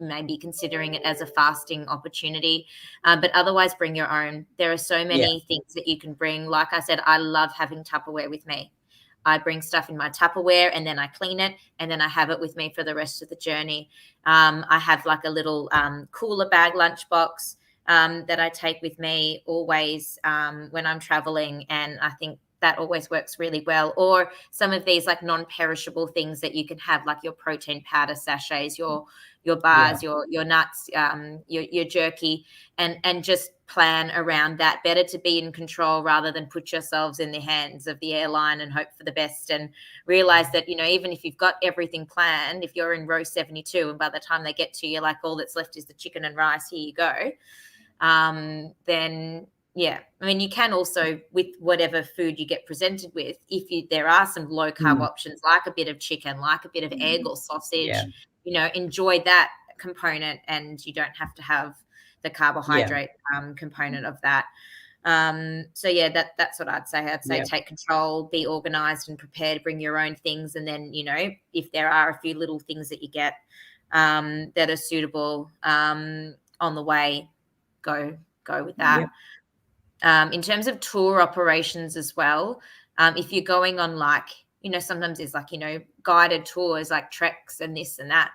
maybe considering it as a fasting opportunity. But otherwise, bring your own. There are so many things that you can bring. Like I said, I love having Tupperware with me. I bring stuff in my Tupperware and then I clean it and then I have it with me for the rest of the journey. I have like a little cooler bag lunchbox that I take with me always when I'm traveling, and I think that always works really well. Or some of these like non-perishable things that you can have, like your protein powder sachets, your bars, your nuts, your jerky, and just plan around that. Better to be in control rather than put yourselves in the hands of the airline and hope for the best, and realize that, even if you've got everything planned, if you're in row 72 and by the time they get to you, like all that's left is the chicken and rice, here you go. Then you can also, with whatever food you get presented with, there are some low carb options, like a bit of chicken, like a bit of egg or sausage, enjoy that component, and you don't have to have the carbohydrate component of that. That's what I'd say. I'd say take control, be organized and prepared, bring your own things, and then if there are a few little things that you get that are suitable on the way, go with that. In terms of tour operations as well, if you're going on sometimes there's guided tours like treks and this and that.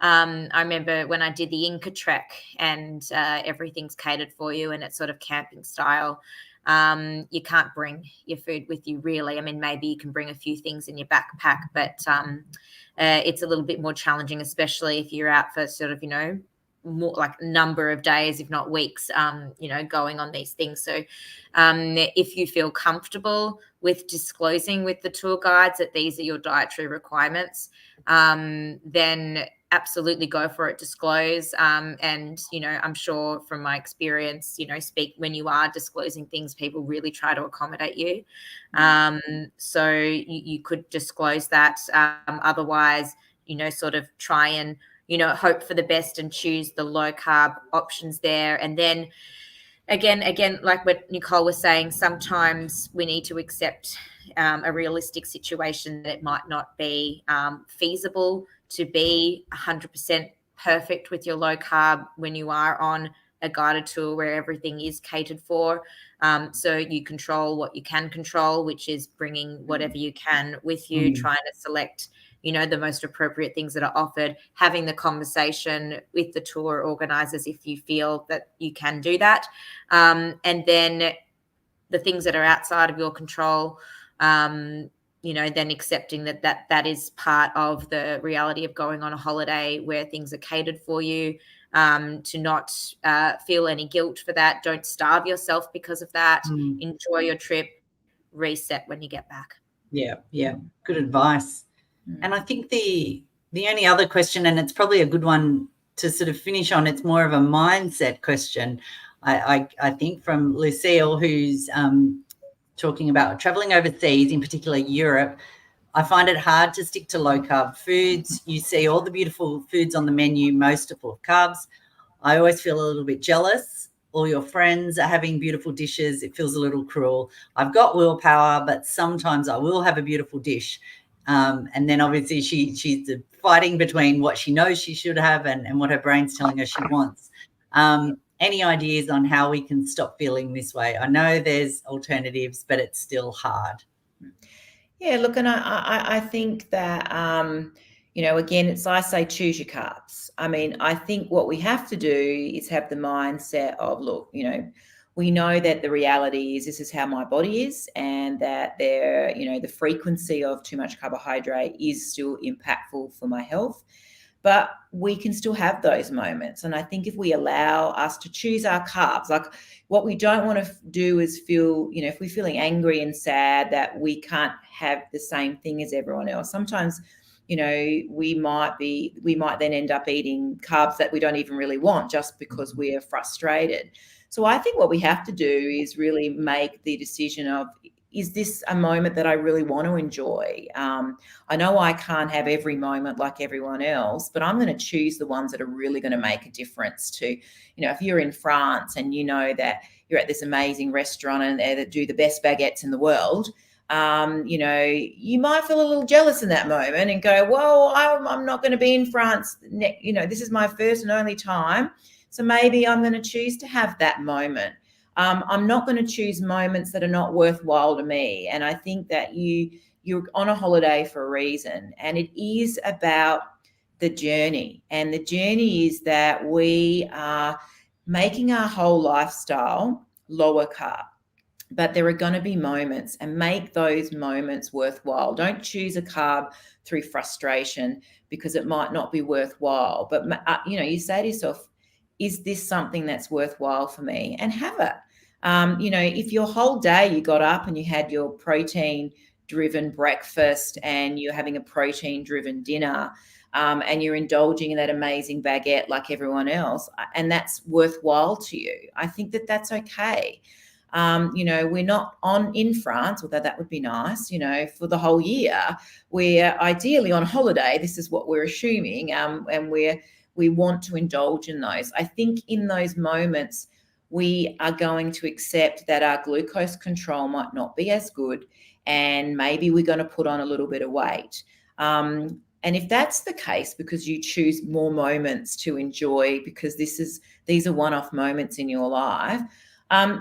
I remember when I did the Inca trek, and everything's catered for you and it's sort of camping style. You can't bring your food with you really. Maybe you can bring a few things in your backpack, but it's a little bit more challenging, especially if you're out for sort of, more like number of days, if not weeks, going on these things. So if you feel comfortable with disclosing with the tour guides that these are your dietary requirements, then absolutely go for it, disclose. And, you know, I'm sure from my experience, you know, when you are disclosing things, people really try to accommodate you. So you could disclose that. Otherwise, you know, sort of try and, you know, hope for the best and choose the low carb options there. And then again, like what Nicole was saying, sometimes we need to accept a realistic situation that it might not be feasible to be 100% perfect with your low carb when you are on a guided tour where everything is catered for. So you control what you can control, which is bringing whatever you can with you, trying to select, you know, the most appropriate things that are offered, having the conversation with the tour organizers if you feel that you can do that. And then the things that are outside of your control, you know, then accepting that is part of the reality of going on a holiday where things are catered for you, to not feel any guilt for that. Don't starve yourself because of that. Enjoy your trip, reset when you get back. Yeah. Good advice. And I think the only other question, and it's probably a good one to sort of finish on, it's more of a mindset question, I think, from Lucille, who's talking about traveling overseas, in particular Europe. I find it hard to stick to low carb foods. You see all the beautiful foods on the menu, most are full of carbs. I always feel a little bit jealous. All your friends are having beautiful dishes. It feels a little cruel. I've got willpower, but sometimes I will have a beautiful dish. And then obviously she's fighting between what she knows she should have and what her brain's telling her she wants. Any ideas on how we can stop feeling this way? I know there's alternatives, but it's still hard. Yeah, look, and I think that, you know, again, I say choose your carbs. I mean, I think what we have to do is have the mindset of, look, you know, we know that the reality is this is how my body is, and that you know, the frequency of too much carbohydrate is still impactful for my health. But we can still have those moments. And I think if we allow us to choose our carbs, like what we don't want to do is feel, you know, if we're feeling angry and sad that we can't have the same thing as everyone else. Sometimes, you know, we might then end up eating carbs that we don't even really want just because we are frustrated. So I think what we have to do is really make the decision of, is this a moment that I really want to enjoy? I know I can't have every moment like everyone else, but I'm going to choose the ones that are really going to make a difference to, you know, if you're in France and you know that you're at this amazing restaurant and they do the best baguettes in the world, you know, you might feel a little jealous in that moment and go, well, I'm not going to be in France. You know, this is my first and only time. So maybe I'm going to choose to have that moment. I'm not going to choose moments that are not worthwhile to me. And I think that you're on a holiday for a reason. And it is about the journey. And the journey is that we are making our whole lifestyle lower carb. But there are going to be moments, and make those moments worthwhile. Don't choose a carb through frustration because it might not be worthwhile. But, you know, you say to yourself, is this something that's worthwhile for me? And have it. You know, if your whole day you got up and you had your protein-driven breakfast and you're having a protein-driven dinner, and you're indulging in that amazing baguette like everyone else, and that's worthwhile to you, I think that that's okay. You know, we're not in France, although that would be nice, you know, for the whole year. We're ideally on holiday. This is what we're assuming, and we want to indulge in those. I think in those moments, we are going to accept that our glucose control might not be as good, and maybe we're going to put on a little bit of weight. And if that's the case, because you choose more moments to enjoy, because these are one-off moments in your life,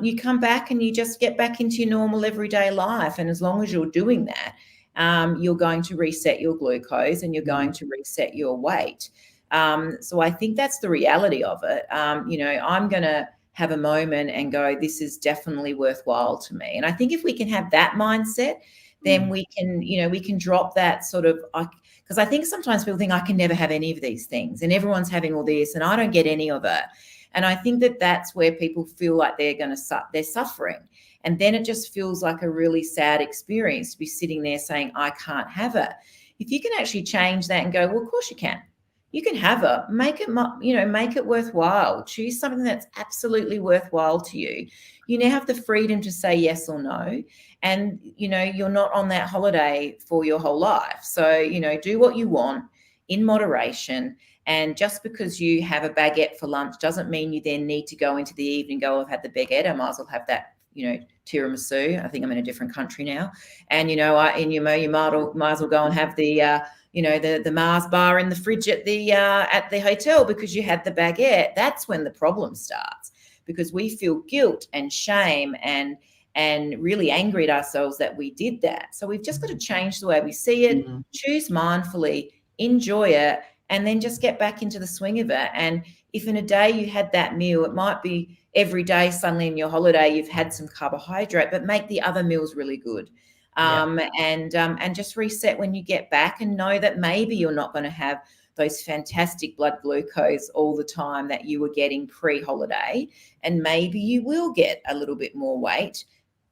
you come back and you just get back into your normal everyday life. And as long as you're doing that, you're going to reset your glucose and you're going to reset your weight. So I think that's the reality of it. You know, I'm going to have a moment and go, this is definitely worthwhile to me. And I think if we can have that mindset, then we can, you know, we can drop that sort of, because I think sometimes people think I can never have any of these things and everyone's having all this and I don't get any of it. And I think that that's where people feel like they're suffering. And then it just feels like a really sad experience to be sitting there saying, I can't have it. If you can actually change that and go, well, of course you can. you can have it. Make it worthwhile. Choose something that's absolutely worthwhile to you. You now have the freedom to say yes or no. And, you're not on that holiday for your whole life. So, do what you want in moderation. And just because you have a baguette for lunch doesn't mean you then need to go into the evening, I've had the baguette, I might as well have that, tiramisu. I think I'm in a different country now. And, you might as well go and have the, the Mars bar in the fridge at the hotel because you had the baguette. That's when the problem starts, because we feel guilt and shame and really angry at ourselves that we did that. So we've just got to change the way we see it, choose mindfully, enjoy it, and then just get back into the swing of it. And if in a day you had that meal, it might be every day suddenly in your holiday you've had some carbohydrate, but make the other meals really good. And just reset when you get back, and know that maybe you're not going to have those fantastic blood glucose all the time that you were getting pre-holiday, and maybe you will get a little bit more weight.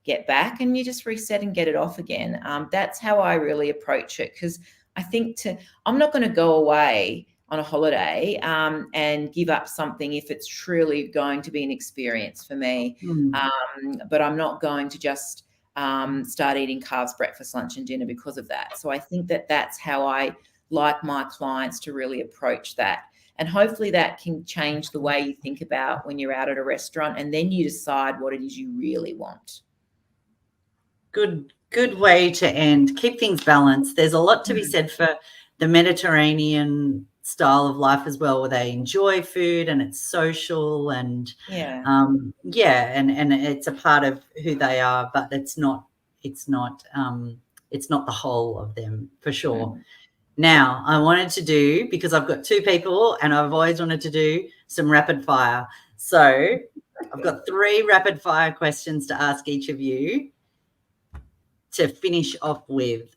Get back and you just reset and get it off again. That's how I really approach it, because I think I'm not going to go away on a holiday and give up something if it's truly going to be an experience for me. But I'm not going to just start eating carbs breakfast, lunch and dinner because of that. So I think that's how I like my clients to really approach that. And hopefully that can change the way you think about when you're out at a restaurant, and then you decide what it is you really want. Good way to end. Keep things balanced. There's a lot to be said for the Mediterranean style of life as well, where they enjoy food and it's social and and it's a part of who they are, but it's not the whole of them, for sure. Now, I wanted to do, because I've got two people and I've always wanted to do some rapid fire. So I've got 3 rapid fire questions to ask each of you to finish off with.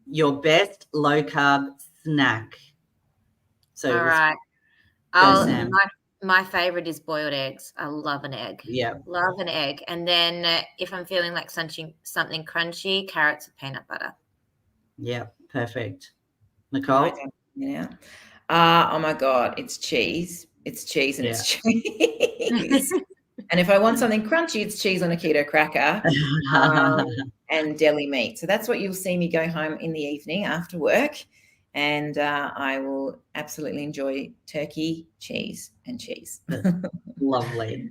Your best low carb snack. So all right. Sam. My favorite is boiled eggs. I love an egg. Yeah. Love an egg. And then if I'm feeling like something crunchy, carrots with peanut butter. Yeah, perfect. Nicole? Oh my God, it's cheese. It's cheese and it's cheese. And if I want something crunchy, it's cheese on a keto cracker and deli meat. So that's what you'll see me go home in the evening after work. And I will absolutely enjoy turkey, cheese and cheese. Lovely.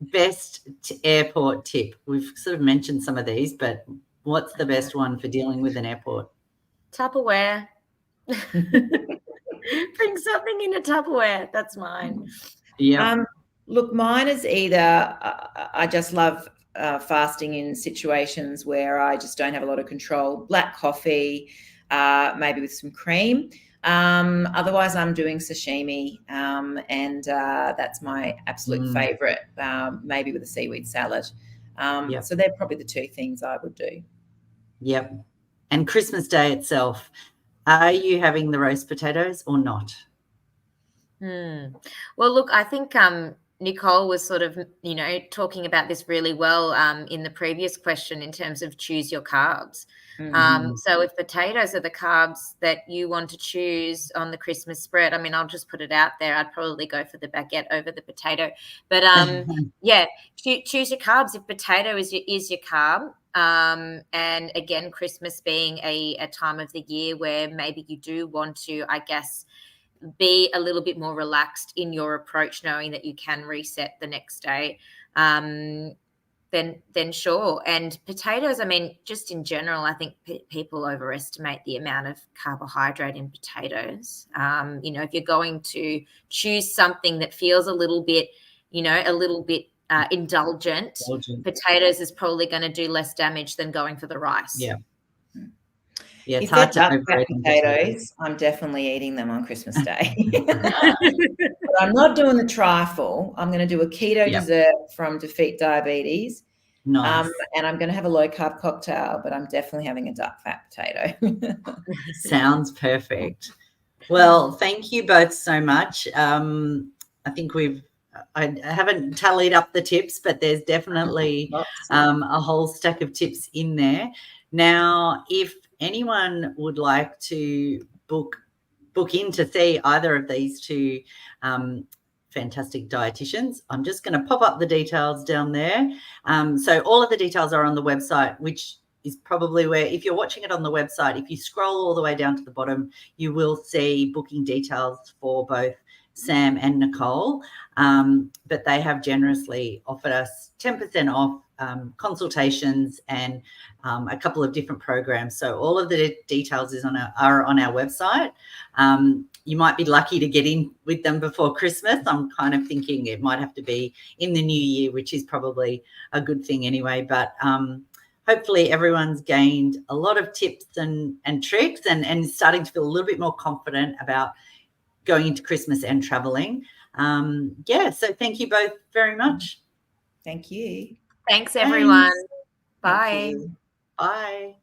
Best airport tip. We've sort of mentioned some of these, but what's the best one for dealing with an airport? Tupperware. Bring something in a Tupperware. That's mine. Yeah. Look, mine is either I just love fasting in situations where I just don't have a lot of control. Black coffee, maybe with some cream. Otherwise, I'm doing sashimi, and that's my absolute favorite, maybe with a seaweed salad. So they're probably the 2 things I would do. Yep. And Christmas Day itself, are you having the roast potatoes or not? Well, look, I think Nicole was sort of, talking about this really well in the previous question in terms of choose your carbs. So if potatoes are the carbs that you want to choose on the Christmas spread, I mean, I'll just put it out there. I'd probably go for the baguette over the potato. But choose your carbs. If potato is your carb, and again, Christmas being a time of the year where maybe you do want to, I guess, be a little bit more relaxed in your approach, knowing that you can reset the next day, then sure. And potatoes, I mean, just in general, I think people overestimate the amount of carbohydrate in potatoes. If you're going to choose something that feels a little bit indulgent, potatoes is probably going to do less damage than going for the rice. Yeah. Yeah, it's if hard to overeat potatoes. I'm definitely eating them on Christmas Day. But I'm not doing the trifle. I'm going to do a keto dessert from Defeat Diabetes. Nice. And I'm going to have a low carb cocktail, but I'm definitely having a dark fat potato. Sounds perfect. Well, thank you both so much. I think I haven't tallied up the tips, but there's definitely a whole stack of tips in there. Now, if anyone would like to book book in to see either of these two fantastic dietitians, I'm just going to pop up the details down there. So all of the details are on the website, which is probably where, if you're watching it on the website, if you scroll all the way down to the bottom, you will see booking details for both Sam and Nicole. But they have generously offered us 10% off consultations and a couple of different programs. So all of the details are on our website. You might be lucky to get in with them before Christmas. I'm kind of thinking it might have to be in the new year, which is probably a good thing anyway. But hopefully everyone's gained a lot of tips and tricks and starting to feel a little bit more confident about going into Christmas and traveling. So thank you both very much. Thank you. Thanks, everyone. Thanks. Bye. Bye.